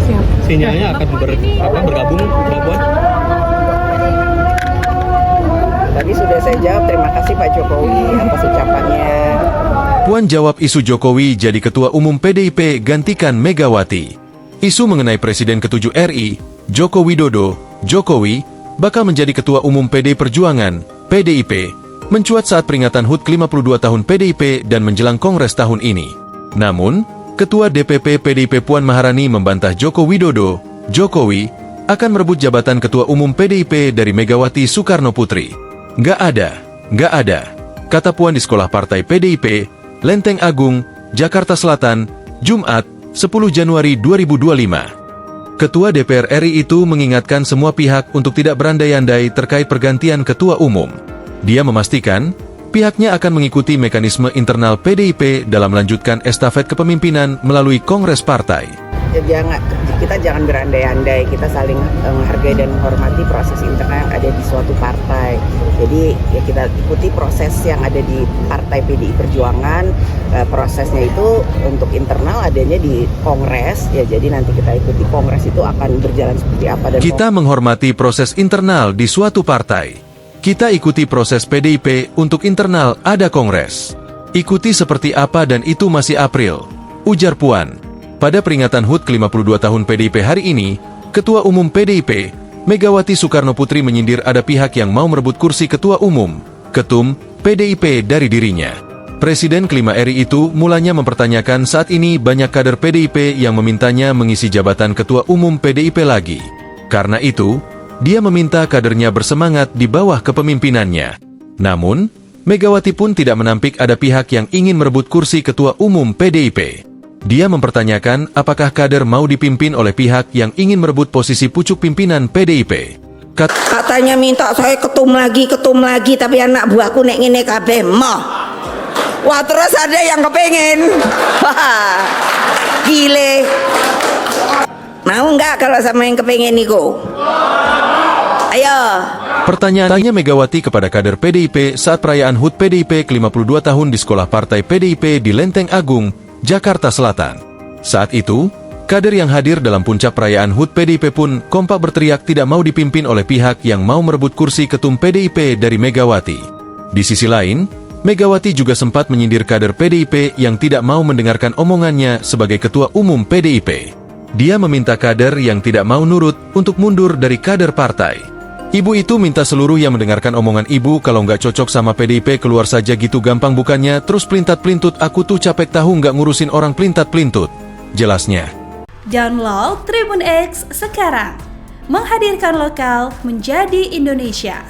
Siap. Sinyalnya akan bergabung Mbak Puan? Tadi sudah saya jawab, terima kasih Pak Jokowi atas ucapannya. Puan jawab isu Jokowi jadi Ketua Umum PDIP gantikan Megawati. Isu mengenai Presiden ke-7 RI, Joko Widodo, Jokowi, bakal menjadi Ketua Umum PD Perjuangan, PDIP, mencuat saat peringatan HUT ke-52 tahun PDIP dan menjelang Kongres tahun ini. Namun, Ketua DPP PDIP Puan Maharani membantah Joko Widodo, Jokowi, akan merebut jabatan Ketua Umum PDIP dari Megawati Soekarno Putri. Nggak ada, kata Puan di Sekolah Partai PDIP, Lenteng Agung, Jakarta Selatan, Jumat, 10 Januari 2025. Ketua DPR RI itu mengingatkan semua pihak untuk tidak berandai-andai terkait pergantian Ketua Umum. Dia memastikan, pihaknya akan mengikuti mekanisme internal PDIP dalam melanjutkan estafet kepemimpinan melalui Kongres Partai. Kita jangan berandai-andai, kita saling menghargai dan menghormati proses internal yang ada di suatu partai. Jadi ya kita ikuti proses yang ada di Partai PDI Perjuangan. Prosesnya itu untuk internal adanya di Kongres, ya jadi nanti kita ikuti Kongres itu akan berjalan seperti apa. Dan kita menghormati proses internal di suatu partai. Kita ikuti proses PDIP untuk internal ada Kongres. Ikuti seperti apa dan itu masih April, ujar Puan. Pada peringatan HUT ke-52 tahun PDIP hari ini, Ketua Umum PDIP, Megawati Soekarno Putri menyindir ada pihak yang mau merebut kursi Ketua Umum, Ketum, PDIP dari dirinya. Presiden kelima RI itu mulanya mempertanyakan saat ini banyak kader PDIP yang memintanya mengisi jabatan Ketua Umum PDIP lagi. Karena itu, dia meminta kadernya bersemangat di bawah kepemimpinannya. Namun, Megawati pun tidak menampik ada pihak yang ingin merebut kursi Ketua Umum PDIP. Dia mempertanyakan apakah kader mau dipimpin oleh pihak yang ingin merebut posisi pucuk pimpinan PDIP. Katanya minta saya ketum lagi, tapi anak buahku nek ngene kabeh moh. Wah, terus ada yang kepengen. Wah, gile. Mau nggak kalau sama yang kepengen niku? Ayo. Pertanyaannya Megawati kepada kader PDIP saat perayaan HUT PDIP ke-52 tahun di Sekolah Partai PDIP di Lenteng Agung, Jakarta Selatan. Saat itu, kader yang hadir dalam puncak perayaan HUT PDIP pun kompak berteriak tidak mau dipimpin oleh pihak yang mau merebut kursi ketum PDIP dari Megawati. Di sisi lain, Megawati juga sempat menyindir kader PDIP yang tidak mau mendengarkan omongannya sebagai Ketua Umum PDIP. Dia meminta kader yang tidak mau nurut untuk mundur dari kader partai. Ibu itu minta seluruh yang mendengarkan omongan ibu kalau nggak cocok sama PDIP keluar saja gitu gampang bukannya terus pelintat-pelintut aku tuh capek tahu nggak ngurusin orang pelintat-pelintut. Jelasnya. Download Tribun X sekarang. Menghadirkan lokal menjadi Indonesia.